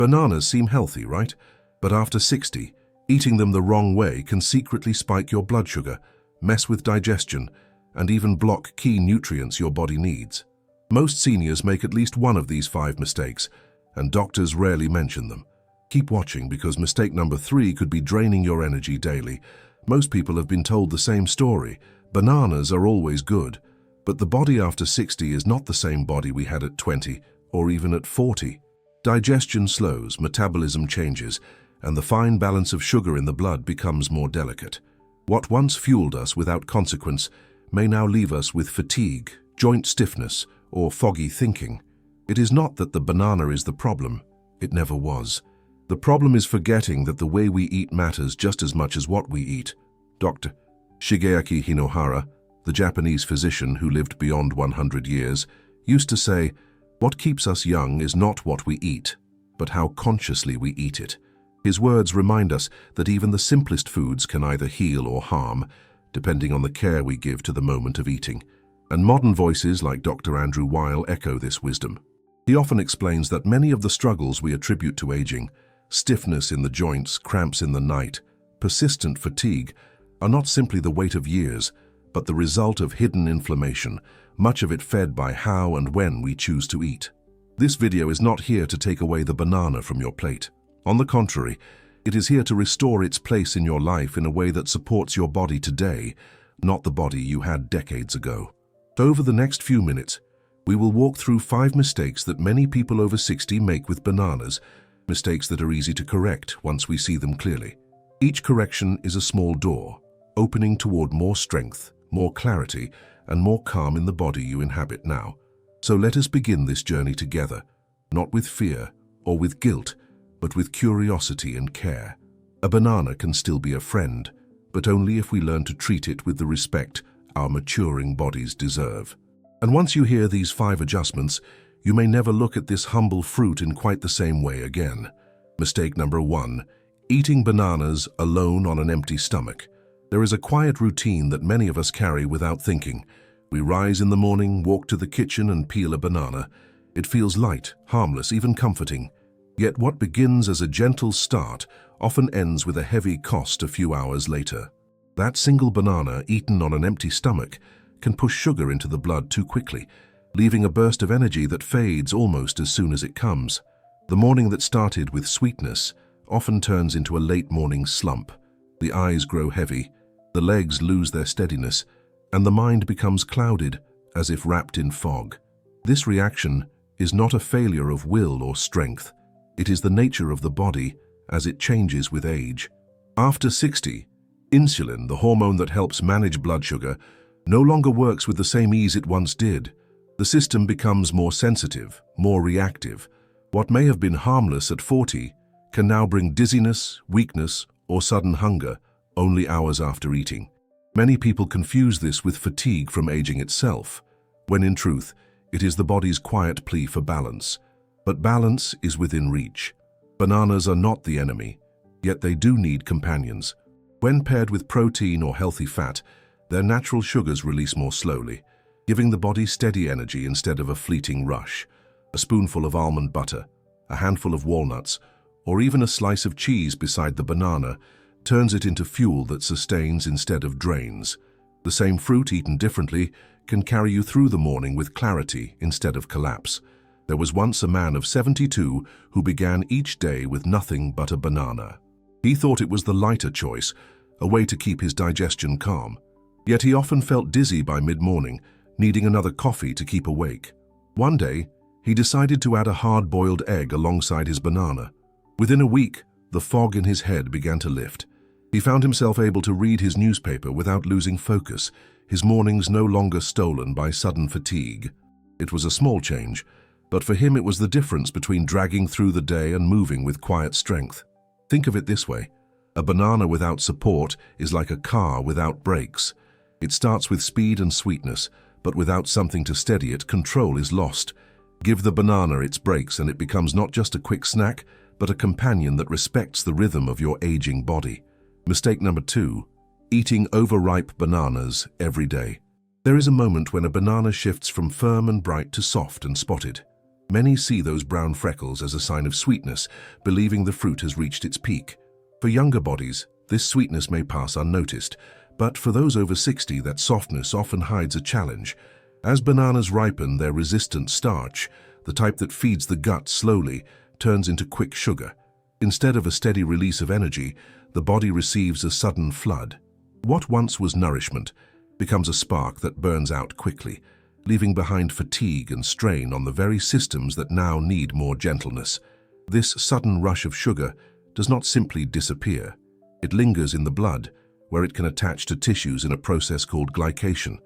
Bananas seem healthy, right? But after 60, eating them the wrong way can secretly spike your blood sugar, mess with digestion, and even block key nutrients your body needs. Most seniors make at least one of these 5 mistakes, and doctors rarely mention them. Keep watching because mistake number 3 could be draining your energy daily. Most people have been told the same story. Bananas are always good, but the body after 60 is not the same body we had at 20 or even at 40. Digestion slows, metabolism changes, and the fine balance of sugar in the blood becomes more delicate. What once fueled us without consequence may now leave us with fatigue, joint stiffness, or foggy thinking. It is not that the banana is the problem. It never was. The problem is forgetting that the way we eat matters just as much as what we eat. Dr. Shigeaki Hinohara, the Japanese physician who lived beyond 100 years, used to say, "What keeps us young is not what we eat, but how consciously we eat it." His words remind us that even the simplest foods can either heal or harm, depending on the care we give to the moment of eating. And modern voices like Dr. Andrew Weil echo this wisdom. He often explains that many of the struggles we attribute to aging, stiffness in the joints, cramps in the night, persistent fatigue, are not simply the weight of years, but the result of hidden inflammation, much of it fed by how and when we choose to eat. This video is not here to take away the banana from your plate. On the contrary, it is here to restore its place in your life in a way that supports your body today, not the body you had decades ago. Over the next few minutes, we will walk through 5 mistakes that many people over 60 make with bananas, mistakes that are easy to correct once we see them clearly. Each correction is a small door, opening toward more strength, more clarity, and more calm in the body you inhabit now. So let us begin this journey together, not with fear or with guilt, but with curiosity and care. A banana can still be a friend, but only if we learn to treat it with the respect our maturing bodies deserve. And once you hear these 5 adjustments, you may never look at this humble fruit in quite the same way again. Mistake number 1, eating bananas alone on an empty stomach. There is a quiet routine that many of us carry without thinking. We rise in the morning, walk to the kitchen and peel a banana. It feels light, harmless, even comforting. Yet what begins as a gentle start often ends with a heavy cost a few hours later. That single banana eaten on an empty stomach can push sugar into the blood too quickly, leaving a burst of energy that fades almost as soon as it comes. The morning that started with sweetness often turns into a late morning slump. The eyes grow heavy, the legs lose their steadiness, and the mind becomes clouded, as if wrapped in fog. This reaction is not a failure of will or strength. It is the nature of the body as it changes with age. After 60, insulin, the hormone that helps manage blood sugar, no longer works with the same ease it once did. The system becomes more sensitive, more reactive. What may have been harmless at 40 can now bring dizziness, weakness, or sudden hunger only hours after eating. Many people confuse this with fatigue from aging itself, when in truth, it is the body's quiet plea for balance. But balance is within reach. Bananas are not the enemy, yet they do need companions. When paired with protein or healthy fat, their natural sugars release more slowly, giving the body steady energy instead of a fleeting rush. A spoonful of almond butter, a handful of walnuts, or even a slice of cheese beside the banana turns it into fuel that sustains instead of drains. The same fruit eaten differently can carry you through the morning with clarity instead of collapse. There was once a man of 72 who began each day with nothing but a banana. He thought it was the lighter choice, a way to keep his digestion calm. Yet he often felt dizzy by mid-morning, needing another coffee to keep awake. One day, he decided to add a hard-boiled egg alongside his banana. Within a week, the fog in his head began to lift. He found himself able to read his newspaper without losing focus, his mornings no longer stolen by sudden fatigue. It was a small change, but for him it was the difference between dragging through the day and moving with quiet strength. Think of it this way. A banana without support is like a car without brakes. It starts with speed and sweetness, but without something to steady it, control is lost. Give the banana its brakes and it becomes not just a quick snack, but a companion that respects the rhythm of your aging body. Mistake number 2, eating overripe bananas every day. There is a moment when a banana shifts from firm and bright to soft and spotted. Many see those brown freckles as a sign of sweetness, believing the fruit has reached its peak. For younger bodies, this sweetness may pass unnoticed, but for those over 60, that softness often hides a challenge. As bananas ripen, their resistant starch, the type that feeds the gut slowly, turns into quick sugar. Instead of a steady release of energy, the body receives a sudden flood. What once was nourishment becomes a spark that burns out quickly, leaving behind fatigue and strain on the very systems that now need more gentleness. This sudden rush of sugar does not simply disappear. It lingers in the blood, where it can attach to tissues in a process called glycation.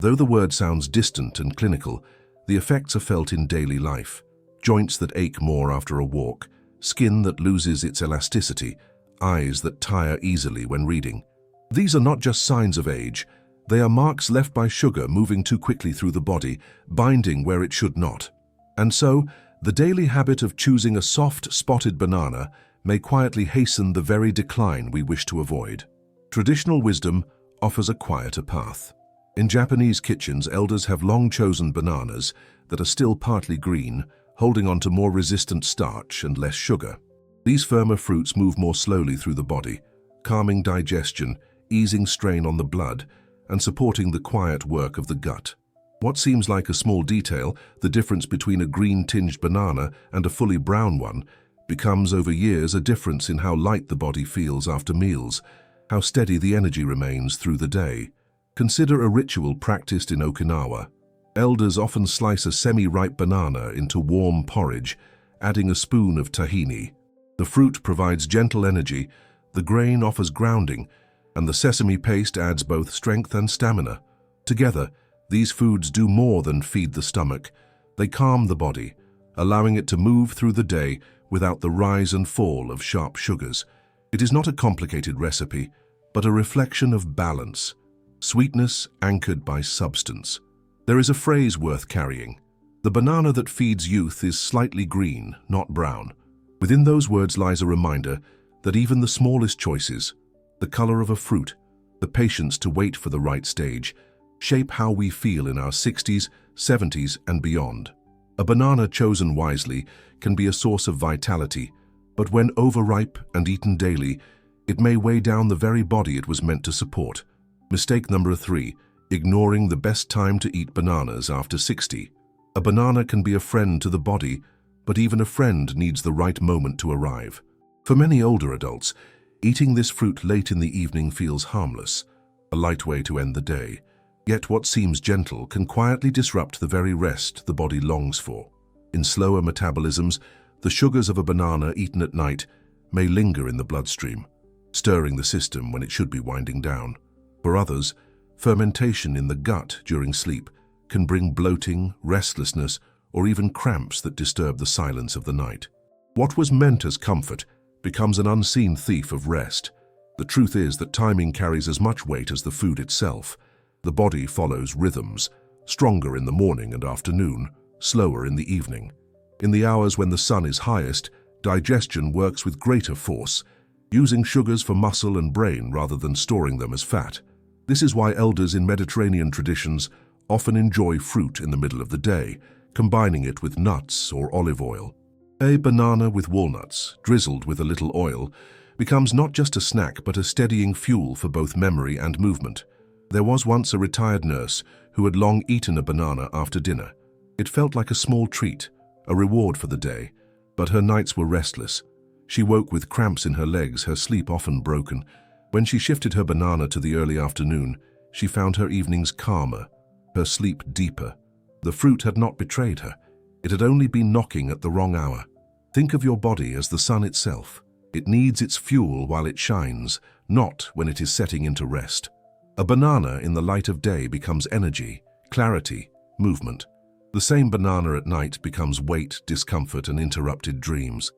Though the word sounds distant and clinical, the effects are felt in daily life. Joints that ache more after a walk, skin that loses its elasticity, eyes that tire easily when reading. These are not just signs of age, they are marks left by sugar moving too quickly through the body, binding where it should not. And so, the daily habit of choosing a soft, spotted banana may quietly hasten the very decline we wish to avoid. Traditional wisdom offers a quieter path. In Japanese kitchens, elders have long chosen bananas that are still partly green, holding on to more resistant starch and less sugar. These firmer fruits move more slowly through the body, calming digestion, easing strain on the blood, and supporting the quiet work of the gut. What seems like a small detail, the difference between a green-tinged banana and a fully brown one, becomes over years a difference in how light the body feels after meals, how steady the energy remains through the day. Consider a ritual practiced in Okinawa. Elders often slice a semi-ripe banana into warm porridge, adding a spoon of tahini. The fruit provides gentle energy, the grain offers grounding, and the sesame paste adds both strength and stamina. Together, these foods do more than feed the stomach. They calm the body, allowing it to move through the day without the rise and fall of sharp sugars. It is not a complicated recipe, but a reflection of balance, sweetness anchored by substance. There is a phrase worth carrying. The banana that feeds youth is slightly green, not brown. Within those words lies a reminder that even the smallest choices, the color of a fruit, the patience to wait for the right stage, shape how we feel in our 60s, 70s, and beyond. A banana chosen wisely can be a source of vitality, but when overripe and eaten daily, it may weigh down the very body it was meant to support. Mistake number 3, ignoring the best time to eat bananas after 60. A banana can be a friend to the body, but even a friend needs the right moment to arrive. For many older adults, eating this fruit late in the evening feels harmless, a light way to end the day. Yet what seems gentle can quietly disrupt the very rest the body longs for. In slower metabolisms, the sugars of a banana eaten at night may linger in the bloodstream, stirring the system when it should be winding down. For others, fermentation in the gut during sleep can bring bloating, restlessness, or even cramps that disturb the silence of the night. What was meant as comfort becomes an unseen thief of rest. The truth is that timing carries as much weight as the food itself. The body follows rhythms, stronger in the morning and afternoon, slower in the evening. In the hours when the sun is highest, digestion works with greater force, using sugars for muscle and brain rather than storing them as fat. This is why elders in Mediterranean traditions often enjoy fruit in the middle of the day, combining it with nuts or olive oil. A banana with walnuts, drizzled with a little oil, becomes not just a snack but a steadying fuel for both memory and movement. There was once a retired nurse who had long eaten a banana after dinner. It felt like a small treat, a reward for the day, but her nights were restless. She woke with cramps in her legs, her sleep often broken. When she shifted her banana to the early afternoon, she found her evenings calmer, her sleep deeper. The fruit had not betrayed her. It had only been knocking at the wrong hour. Think of your body as the sun itself. It needs its fuel while it shines, not when it is setting into rest. A banana in the light of day becomes energy, clarity, movement. The same banana at night becomes weight, discomfort, and interrupted dreams.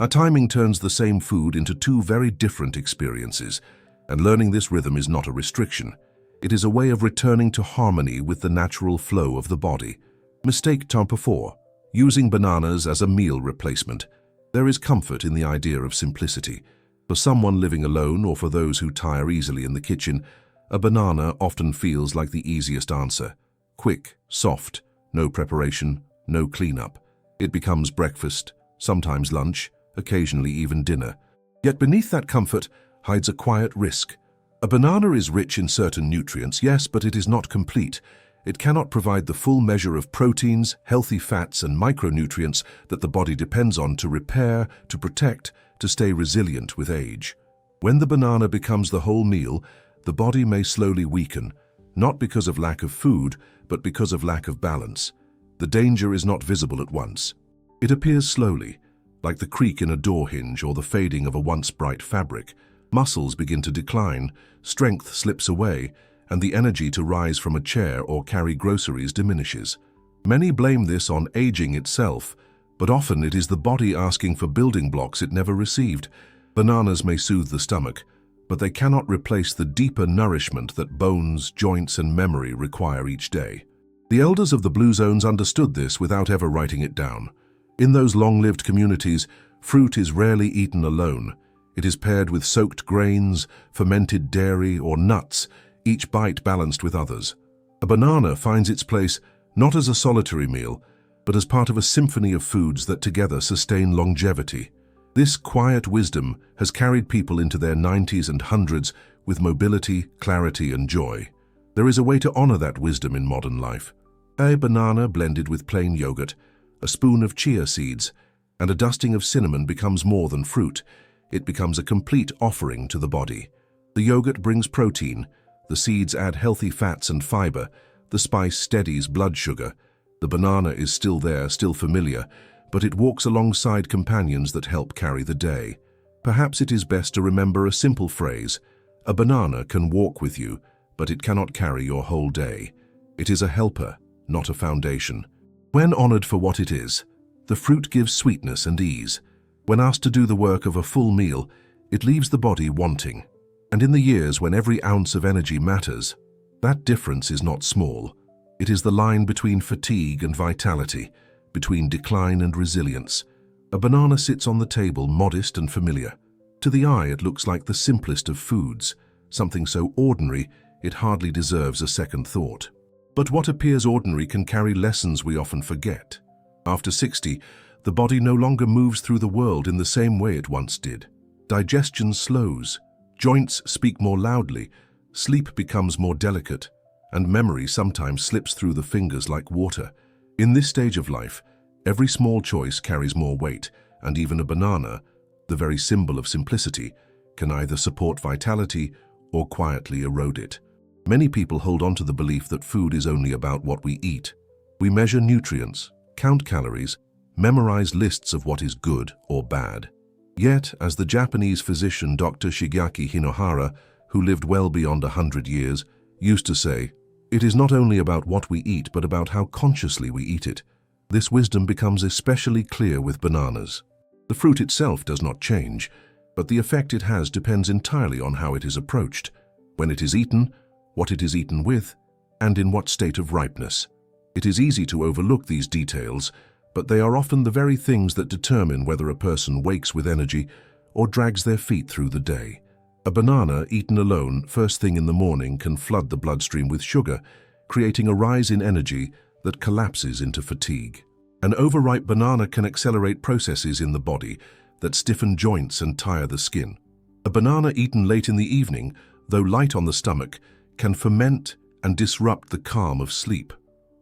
Our timing turns the same food into two very different experiences, and learning this rhythm is not a restriction. It is a way of returning to harmony with the natural flow of the body. Mistake number 4. Using bananas as a meal replacement. There is comfort in the idea of simplicity. For someone living alone or for those who tire easily in the kitchen, a banana often feels like the easiest answer. Quick, soft, no preparation, no cleanup. It becomes breakfast, sometimes lunch, occasionally even dinner. Yet beneath that comfort hides a quiet risk. A banana is rich in certain nutrients, yes, but it is not complete. It cannot provide the full measure of proteins, healthy fats, and micronutrients that the body depends on to repair, to protect, to stay resilient with age. When the banana becomes the whole meal, the body may slowly weaken, not because of lack of food, but because of lack of balance. The danger is not visible at once. It appears slowly, like the creak in a door hinge or the fading of a once bright fabric. Muscles begin to decline, strength slips away, and the energy to rise from a chair or carry groceries diminishes. Many blame this on aging itself, but often it is the body asking for building blocks it never received. Bananas may soothe the stomach, but they cannot replace the deeper nourishment that bones, joints, and memory require each day. The elders of the Blue Zones understood this without ever writing it down. In those long-lived communities, fruit is rarely eaten alone. It is paired with soaked grains, fermented dairy, or nuts, each bite balanced with others. A banana finds its place not as a solitary meal, but as part of a symphony of foods that together sustain longevity. This quiet wisdom has carried people into their 90s and 100s with mobility, clarity, and joy. There is a way to honor that wisdom in modern life. A banana blended with plain yogurt, a spoon of chia seeds, and a dusting of cinnamon becomes more than fruit. It becomes a complete offering to the body. The yogurt brings protein, the seeds add healthy fats and fiber, the spice steadies blood sugar. The banana is still there, still familiar, but it walks alongside companions that help carry the day. Perhaps it is best to remember a simple phrase: a banana can walk with you, but it cannot carry your whole day. It is a helper, not a foundation. When honored for what it is, the fruit gives sweetness and ease. When asked to do the work of a full meal, it leaves the body wanting. And in the years when every ounce of energy matters, that difference is not small. It is the line between fatigue and vitality, between decline and resilience. A banana sits on the table, modest and familiar. To the eye, it looks like the simplest of foods, something so ordinary it hardly deserves a second thought. But what appears ordinary can carry lessons we often forget. After 60, the body no longer moves through the world in the same way it once did. Digestion slows, joints speak more loudly, sleep becomes more delicate, and memory sometimes slips through the fingers like water. In this stage of life, every small choice carries more weight, and even a banana, the very symbol of simplicity, can either support vitality or quietly erode it. Many people hold on to the belief that food is only about what we eat. We measure nutrients, count calories, memorize lists of what is good or bad. Yet, as the Japanese physician Dr. Shigeaki Hinohara, who lived well beyond 100 years, used to say, it is not only about what we eat, but about how consciously we eat it. This wisdom becomes especially clear with bananas. The fruit itself does not change, but the effect it has depends entirely on how it is approached, when it is eaten, what it is eaten with, and in what state of ripeness. It is easy to overlook these details, but they are often the very things that determine whether a person wakes with energy or drags their feet through the day. A banana eaten alone first thing in the morning can flood the bloodstream with sugar, creating a rise in energy that collapses into fatigue. An overripe banana can accelerate processes in the body that stiffen joints and tire the skin. A banana eaten late in the evening, though light on the stomach, can ferment and disrupt the calm of sleep.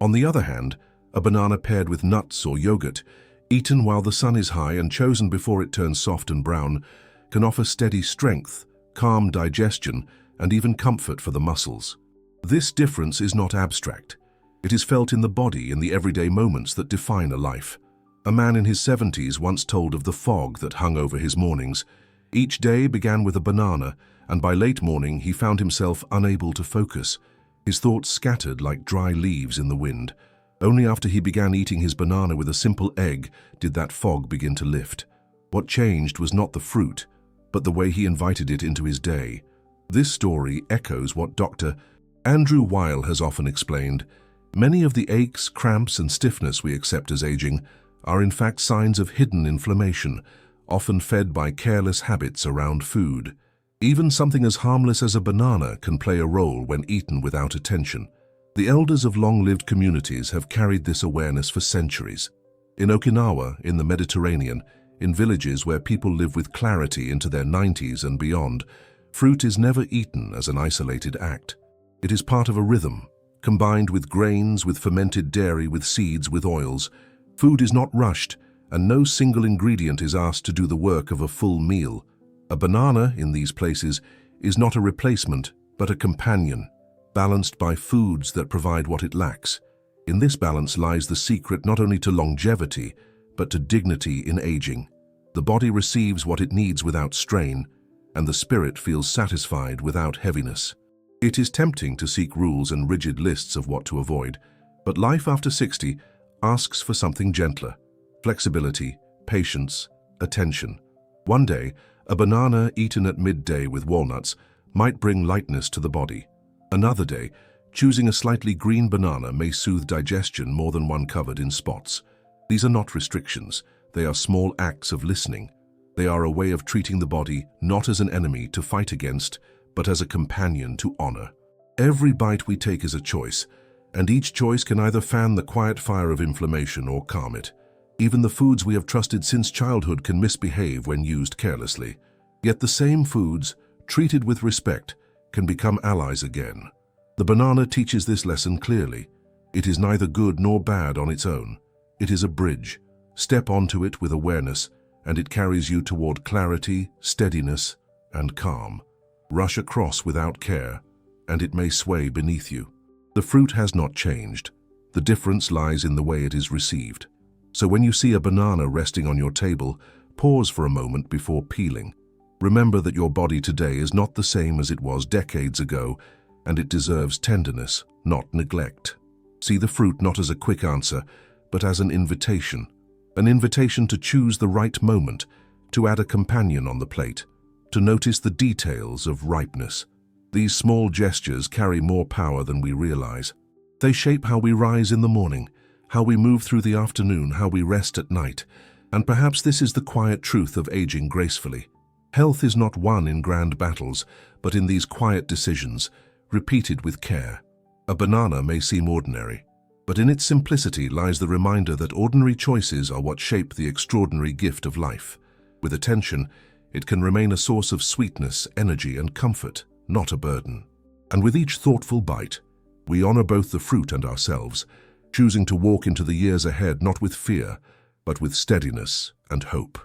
On the other hand, a banana paired with nuts or yogurt, eaten while the sun is high and chosen before it turns soft and brown, can offer steady strength, calm digestion, and even comfort for the muscles. This difference is not abstract. It is felt in the body in the everyday moments that define a life. A man in his 70s once told of the fog that hung over his mornings. Each day began with a banana, and by late morning he found himself unable to focus. His thoughts scattered like dry leaves in the wind. Only after he began eating his banana with a simple egg did that fog begin to lift. What changed was not the fruit, but the way he invited it into his day. This story echoes what Dr. Andrew Weil has often explained. Many of the aches, cramps, and stiffness we accept as aging are in fact signs of hidden inflammation, often fed by careless habits around food. Even something as harmless as a banana can play a role when eaten without attention. The elders of long-lived communities have carried this awareness for centuries. In Okinawa, in the Mediterranean, in villages where people live with clarity into their 90s and beyond, fruit is never eaten as an isolated act. It is part of a rhythm, combined with grains, with fermented dairy, with seeds, with oils. Food is not rushed, and no single ingredient is asked to do the work of a full meal. A banana, in these places, is not a replacement, but a companion, balanced by foods that provide what it lacks. In this balance lies the secret not only to longevity, but to dignity in aging. The body receives what it needs without strain, and the spirit feels satisfied without heaviness. It is tempting to seek rules and rigid lists of what to avoid, but life after 60 asks for something gentler: flexibility, patience, attention. One day, a banana eaten at midday with walnuts might bring lightness to the body. Another day, choosing a slightly green banana may soothe digestion more than one covered in spots. These are not restrictions, they are small acts of listening. They are a way of treating the body not as an enemy to fight against, but as a companion to honor. Every bite we take is a choice, and each choice can either fan the quiet fire of inflammation or calm it. Even the foods we have trusted since childhood can misbehave when used carelessly. Yet the same foods, treated with respect, can become allies again. The banana teaches this lesson clearly. It is neither good nor bad on its own. It is a bridge. Step onto it with awareness, and it carries you toward clarity, steadiness, and calm. Rush across without care, and it may sway beneath you. The fruit has not changed. The difference lies in the way it is received. So when you see a banana resting on your table, pause for a moment before peeling. Remember that your body today is not the same as it was decades ago, and it deserves tenderness, not neglect. See the fruit not as a quick answer, but as an invitation to choose the right moment, to add a companion on the plate, to notice the details of ripeness. These small gestures carry more power than we realize. They shape how we rise in the morning, how we move through the afternoon, how we rest at night. And perhaps this is the quiet truth of aging gracefully. Health is not won in grand battles, but in these quiet decisions, repeated with care. A banana may seem ordinary, but in its simplicity lies the reminder that ordinary choices are what shape the extraordinary gift of life. With attention, it can remain a source of sweetness, energy, and comfort, not a burden. And with each thoughtful bite, we honor both the fruit and ourselves, choosing to walk into the years ahead not with fear, but with steadiness and hope.